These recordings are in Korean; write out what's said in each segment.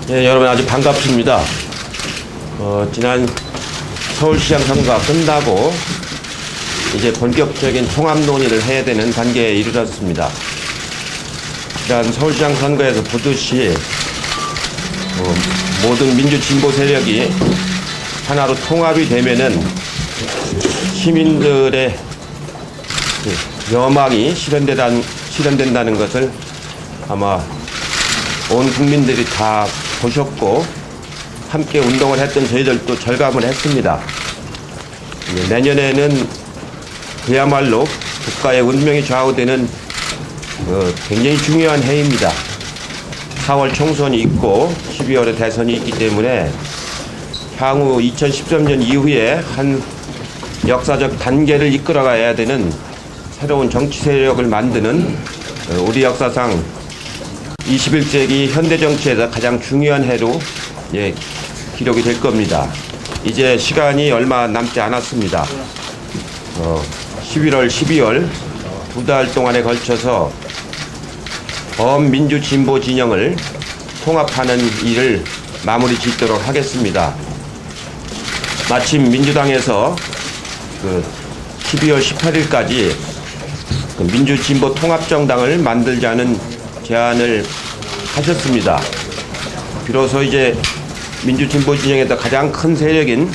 예, 여러분 아주 반갑습니다. 지난 서울시장 선거가 끝나고 이제 본격적인 통합 논의를 해야 되는 단계에 이르렀습니다. 지난 서울시장 선거에서 보듯이 모든 민주진보 세력이 하나로 통합이 되면은 시민들의 여망이 실현된다는 것을 아마 온 국민들이 다 보셨고 함께 운동을 했던 저희들도 절감을 했습니다. 내년에는 그야말로 국가의 운명이 좌우되는 굉장히 중요한 해입니다. 4월 총선이 있고 12월에 대선이 있기 때문에 향후 2013년 이후에 한 역사적 단계를 이끌어가야 되는 새로운 정치 세력을 만드는 우리 역사상 21세기 현대 정치에서 가장 중요한 해로 기록이 될 겁니다. 이제 시간이 얼마 남지 않았습니다. 11월, 12월 두 달 동안에 걸쳐서 범민주 진보 진영을 통합하는 일을 마무리 짓도록 하겠습니다. 마침 민주당에서 12월 18일까지 민주 진보 통합정당을 만들자는 제안을 하셨습니다. 비로소 이제 민주 진보 진영에서 가장 큰 세력인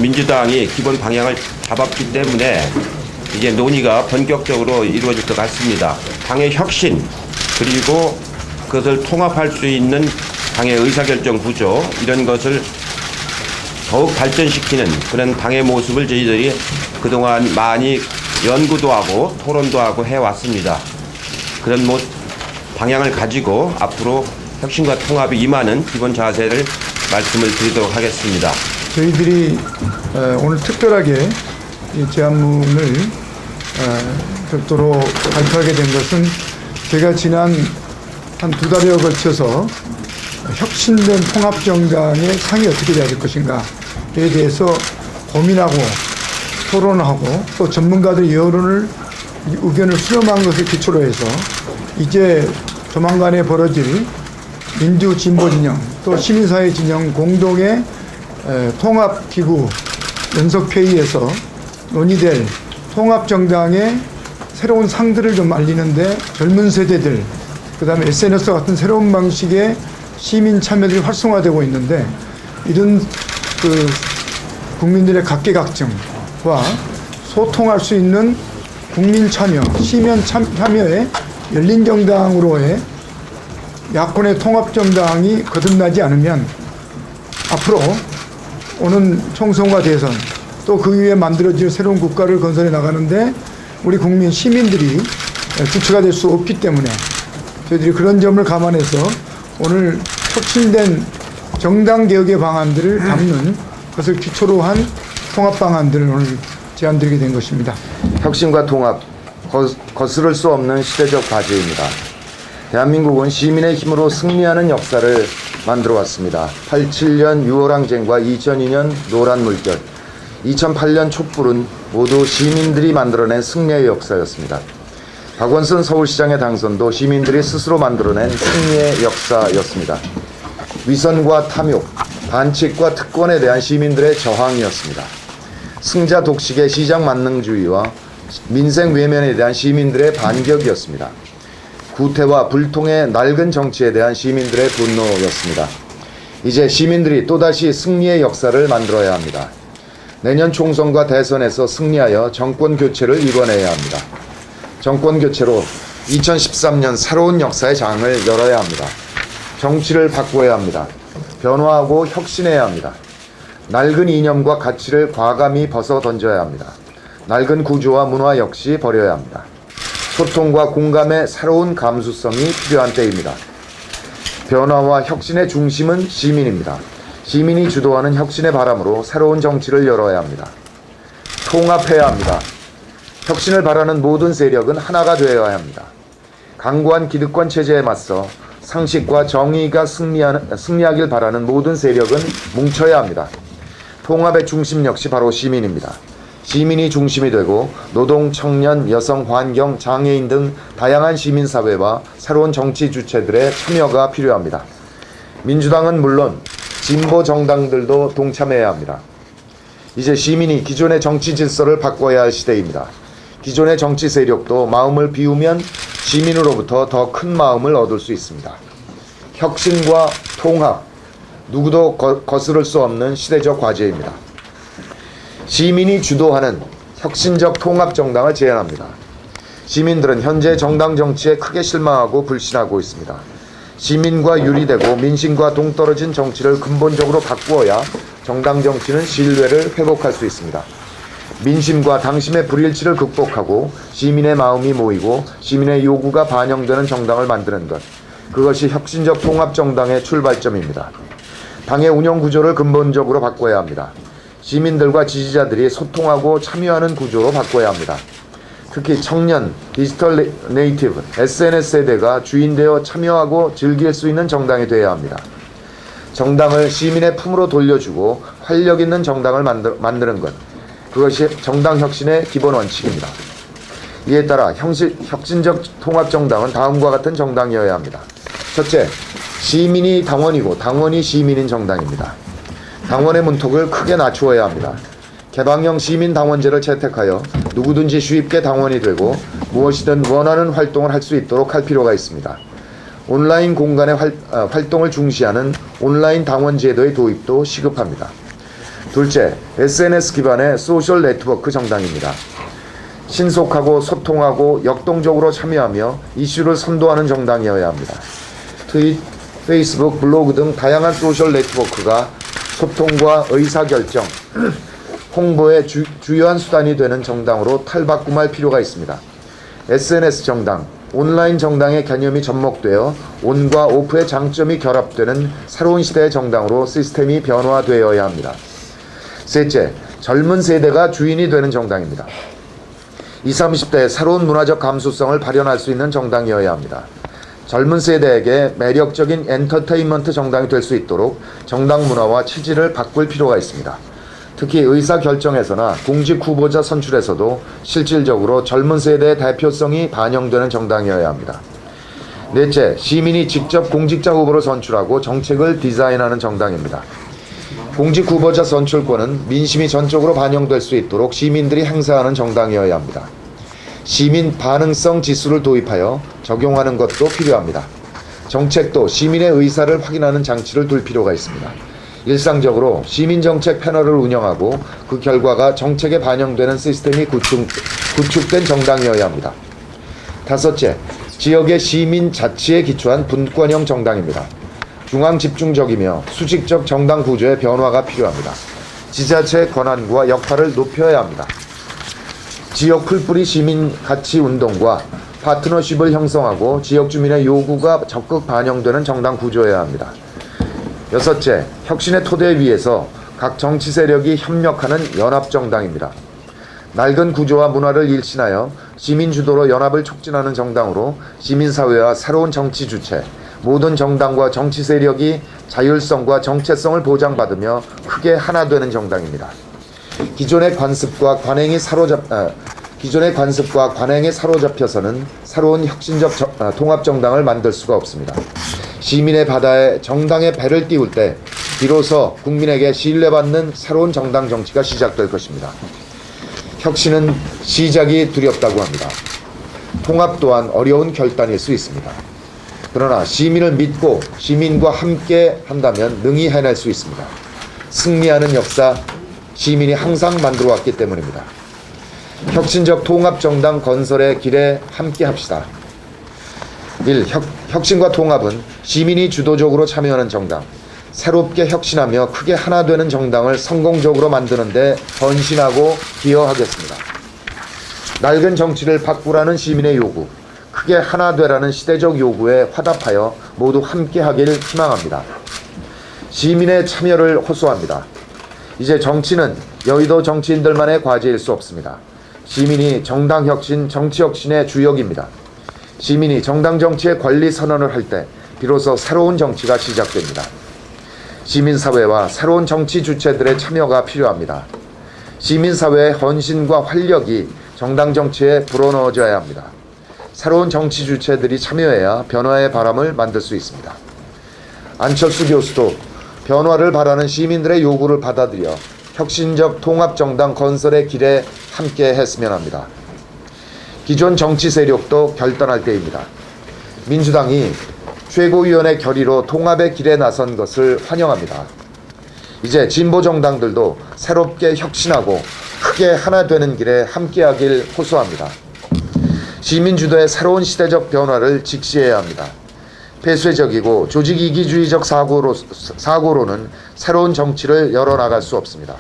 민주당이 기본 방향을 잡았기 때문에 이제 논의가 본격적으로 이루어질 것 같습니다. 당의 혁신 그리고 그것을 통합할 수 있는 당의 의사결정 구조 이런 것을 더욱 발전시키는 그런 당의 모습을 저희들이 그동안 많이 연구도 하고 토론도 하고 해왔습니다. 그런 방향을 가지고 앞으로 혁신과 통합이 임하는 기본 자세를 말씀을 드리도록 하겠습니다. 저희들이 오늘 특별하게 이 제안문을 별도로 발표하게 된 것은 제가 지난 한 두 달여에 걸쳐서 혁신된 통합정당의 상이 어떻게 돼야 될 것인가에 대해서 고민하고 토론하고 또 전문가들의 의견을 수렴한 것을 기초로 해서 이제 조만간에 벌어질 민주진보 진영 또 시민사회 진영 공동의 통합기구 연석회의에서 논의될 통합정당의 새로운 상들을 좀 알리는데 젊은 세대들 그 다음에 SNS 같은 새로운 방식의 시민 참여들이 활성화되고 있는데 이런 국민들의 각계각층과 소통할 수 있는 국민 참여, 시민 참여의 열린 정당으로의 야권의 통합정당이 거듭나지 않으면 앞으로 오는 총선과 대선 또 그 위에 만들어질 새로운 국가를 건설해 나가는데 우리 국민 시민들이 주체가 될 수 없기 때문에 저희들이 그런 점을 감안해서 오늘 혁신된 정당개혁의 방안들을 담는 것을 기초로 한 통합 방안들을 오늘 제안드리게 된 것입니다. 혁신과 통합, 거스를 수 없는 시대적 과제입니다. 대한민국은 시민의 힘으로 승리하는 역사를 만들어 왔습니다. 87년 6월 항쟁과 2002년 노란 물결, 2008년 촛불은 모두 시민들이 만들어낸 승리의 역사였습니다. 박원순 서울시장의 당선도 시민들이 스스로 만들어낸 승리의 역사였습니다. 위선과 탐욕, 반칙과 특권에 대한 시민들의 저항이었습니다. 승자 독식의 시장 만능주의와 민생 외면에 대한 시민들의 반격이었습니다. 구태와 불통의 낡은 정치에 대한 시민들의 분노였습니다. 이제 시민들이 또다시 승리의 역사를 만들어야 합니다. 내년 총선과 대선에서 승리하여 정권 교체를 이뤄내야 합니다. 정권 교체로 2013년 새로운 역사의 장을 열어야 합니다. 정치를 바꿔야 합니다. 변화하고 혁신해야 합니다. 낡은 이념과 가치를 과감히 벗어 던져야 합니다. 낡은 구조와 문화 역시 버려야 합니다. 소통과 공감의 새로운 감수성이 필요한 때입니다. 변화와 혁신의 중심은 시민입니다. 시민이 주도하는 혁신의 바람으로 새로운 정치를 열어야 합니다. 통합해야 합니다. 혁신을 바라는 모든 세력은 하나가 되어야 합니다. 강고한 기득권 체제에 맞서 상식과 정의가 승리하길 바라는 모든 세력은 뭉쳐야 합니다. 통합의 중심 역시 바로 시민입니다. 시민이 중심이 되고 노동, 청년, 여성, 환경, 장애인 등 다양한 시민사회와 새로운 정치 주체들의 참여가 필요합니다. 민주당은 물론 진보 정당들도 동참해야 합니다. 이제 시민이 기존의 정치 질서를 바꿔야 할 시대입니다. 기존의 정치 세력도 마음을 비우면 시민으로부터 더 큰 마음을 얻을 수 있습니다. 혁신과 통합, 누구도 거스를 수 없는 시대적 과제입니다. 시민이 주도하는 혁신적 통합 정당을 제안합니다. 시민들은 현재 정당 정치에 크게 실망하고 불신하고 있습니다. 시민과 유리되고 민심과 동떨어진 정치를 근본적으로 바꾸어야 정당 정치는 신뢰를 회복할 수 있습니다. 민심과 당심의 불일치를 극복하고 시민의 마음이 모이고 시민의 요구가 반영되는 정당을 만드는 것, 그것이 혁신적 통합 정당의 출발점입니다. 당의 운영 구조를 근본적으로 바꿔야 합니다. 시민들과 지지자들이 소통하고 참여하는 구조로 바꿔야 합니다. 특히 청년, 디지털 네이티브, SNS 세대가 주인되어 참여하고 즐길 수 있는 정당이 되어야 합니다. 정당을 시민의 품으로 돌려주고 활력 있는 정당을 만드는 것, 그것이 정당 혁신의 기본 원칙입니다. 이에 따라 혁신적 통합정당은 다음과 같은 정당이어야 합니다. 첫째, 시민이 당원이고 당원이 시민인 정당입니다. 당원의 문턱을 크게 낮추어야 합니다. 개방형 시민당원제를 채택하여 누구든지 쉽게 당원이 되고 무엇이든 원하는 활동을 할 수 있도록 할 필요가 있습니다. 온라인 공간의 활동을 중시하는 온라인 당원 제도의 도입도 시급합니다. 둘째, SNS 기반의 소셜 네트워크 정당입니다. 신속하고 소통하고 역동적으로 참여하며 이슈를 선도하는 정당이어야 합니다. 트윗, 페이스북, 블로그 등 다양한 소셜 네트워크가 소통과 의사결정, 홍보의 주요한 수단이 되는 정당으로 탈바꿈할 필요가 있습니다. SNS 정당, 온라인 정당의 개념이 접목되어 온과 오프의 장점이 결합되는 새로운 시대의 정당으로 시스템이 변화되어야 합니다. 셋째, 젊은 세대가 주인이 되는 정당입니다. 20, 30대의 새로운 문화적 감수성을 발현할 수 있는 정당이어야 합니다. 젊은 세대에게 매력적인 엔터테인먼트 정당이 될 수 있도록 정당 문화와 체질을 바꿀 필요가 있습니다. 특히 의사결정에서나 공직 후보자 선출에서도 실질적으로 젊은 세대의 대표성이 반영되는 정당이어야 합니다. 넷째, 시민이 직접 공직자 후보를 선출하고 정책을 디자인하는 정당입니다. 공직 후보자 선출권은 민심이 전적으로 반영될 수 있도록 시민들이 행사하는 정당이어야 합니다. 시민 반응성 지수를 도입하여 적용하는 것도 필요합니다. 정책도 시민의 의사를 확인하는 장치를 둘 필요가 있습니다. 일상적으로 시민정책 패널을 운영하고 그 결과가 정책에 반영되는 시스템이 구축된 정당이어야 합니다. 다섯째, 지역의 시민 자치에 기초한 분권형 정당입니다. 중앙집중적이며 수직적 정당 구조의 변화가 필요합니다. 지자체의 권한과 역할을 높여야 합니다. 지역 풀뿌리 시민 가치 운동과 파트너십을 형성하고 지역 주민의 요구가 적극 반영되는 정당 구조여야 합니다. 여섯째, 혁신의 토대 위에서 각 정치 세력이 협력하는 연합정당입니다. 낡은 구조와 문화를 일신하여 시민 주도로 연합을 촉진하는 정당으로 시민사회와 새로운 정치 주체, 모든 정당과 정치 세력이 자율성과 정체성을 보장받으며 크게 하나 되는 정당입니다. 기존의 관습과 관행에 사로잡혀서는 새로운 혁신적 통합정당을 만들 수가 없습니다. 시민의 바다에 정당의 배를 띄울 때 비로소 국민에게 신뢰받는 새로운 정당 정치가 시작될 것입니다. 혁신은 시작이 두렵다고 합니다. 통합 또한 어려운 결단일 수 있습니다. 그러나 시민을 믿고 시민과 함께 한다면 능히 해낼 수 있습니다. 승리하는 역사, 시민이 항상 만들어 왔기 때문입니다. 혁신적 통합정당 건설의 길에 함께 합시다. 1. 혁신과 통합은 시민이 주도적으로 참여하는 정당, 새롭게 혁신하며 크게 하나 되는 정당을 성공적으로 만드는 데 헌신하고 기여하겠습니다. 낡은 정치를 바꾸라는 시민의 요구, 크게 하나 되라는 시대적 요구에 화답하여 모두 함께 하길 희망합니다. 시민의 참여를 호소합니다. 이제 정치는 여의도 정치인들만의 과제일 수 없습니다. 시민이 정당 혁신, 정치 혁신의 주역입니다. 시민이 정당 정치의 권리 선언을 할 때 비로소 새로운 정치가 시작됩니다. 시민사회와 새로운 정치 주체들의 참여가 필요합니다. 시민사회의 헌신과 활력이 정당 정치에 불어넣어져야 합니다. 새로운 정치 주체들이 참여해야 변화의 바람을 만들 수 있습니다. 안철수 교수도 변화를 바라는 시민들의 요구를 받아들여 혁신적 통합정당 건설의 길에 함께 했으면 합니다. 기존 정치 세력도 결단할 때입니다. 민주당이 최고위원회 결의로 통합의 길에 나선 것을 환영합니다. 이제 진보 정당들도 새롭게 혁신하고 크게 하나 되는 길에 함께하길 호소합니다. 시민 주도의 새로운 시대적 변화를 직시해야 합니다. 폐쇄적이고 조직 이기주의적 사고로는 새로운 정치를 열어나갈 수 없습니다.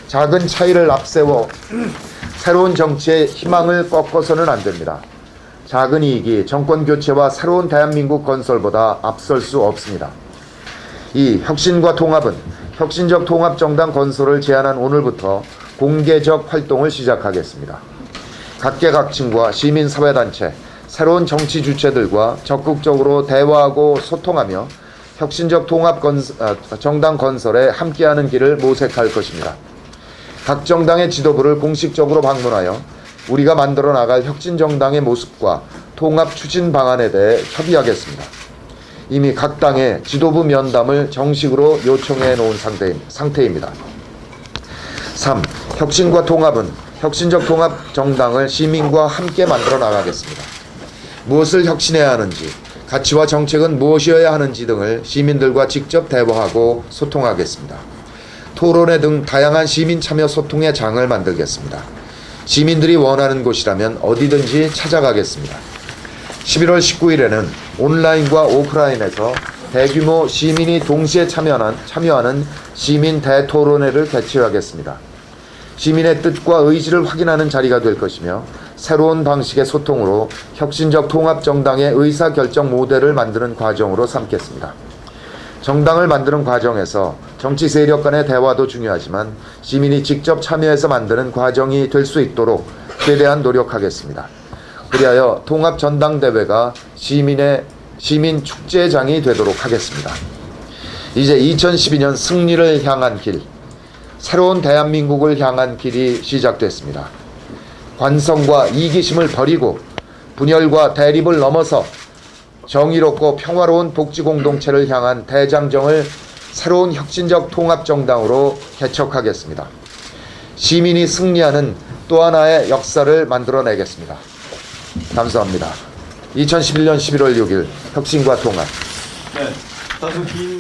작은 차이를 앞세워 새로운 정치의 희망을 꺾어서는 안 됩니다. 작은 이익이 정권 교체와 새로운 대한민국 건설보다 앞설 수 없습니다. 이 혁신과 통합은 혁신적 통합정당 건설을 제안한 오늘부터 공개적 활동을 시작하겠습니다. 각계각층과 시민사회단체, 새로운 정치 주체들과 적극적으로 대화하고 소통하며 혁신적 정당 건설에 함께하는 길을 모색할 것입니다. 각 정당의 지도부를 공식적으로 방문하여 우리가 만들어 나갈 혁신정당의 모습과 통합 추진 방안에 대해 협의하겠습니다. 이미 각 당의 지도부 면담을 정식으로 요청해 놓은 상태입니다. 3. 혁신과 통합은 혁신적 통합 정당을 시민과 함께 만들어 나가겠습니다. 무엇을 혁신해야 하는지, 가치와 정책은 무엇이어야 하는지 등을 시민들과 직접 대화하고 소통하겠습니다. 토론회 등 다양한 시민 참여 소통의 장을 만들겠습니다. 시민들이 원하는 곳이라면 어디든지 찾아가겠습니다. 11월 19일에는 온라인과 오프라인에서 대규모 시민이 동시에 참여하는 시민 대토론회를 개최하겠습니다. 시민의 뜻과 의지를 확인하는 자리가 될 것이며 새로운 방식의 소통으로 혁신적 통합정당의 의사결정 모델을 만드는 과정으로 삼겠습니다. 정당을 만드는 과정에서 정치 세력 간의 대화도 중요하지만 시민이 직접 참여해서 만드는 과정이 될 수 있도록 최대한 노력하겠습니다. 그리하여 통합전당대회가 시민 축제장이 되도록 하겠습니다. 이제 2012년 승리를 향한 길, 새로운 대한민국을 향한 길이 시작됐습니다. 관성과 이기심을 버리고 분열과 대립을 넘어서 정의롭고 평화로운 복지공동체를 향한 대장정을 새로운 혁신적 통합정당으로 개척하겠습니다. 시민이 승리하는 또 하나의 역사를 만들어내겠습니다. 감사합니다. 2011년 11월 6일 혁신과 통합. 네, 다소 긴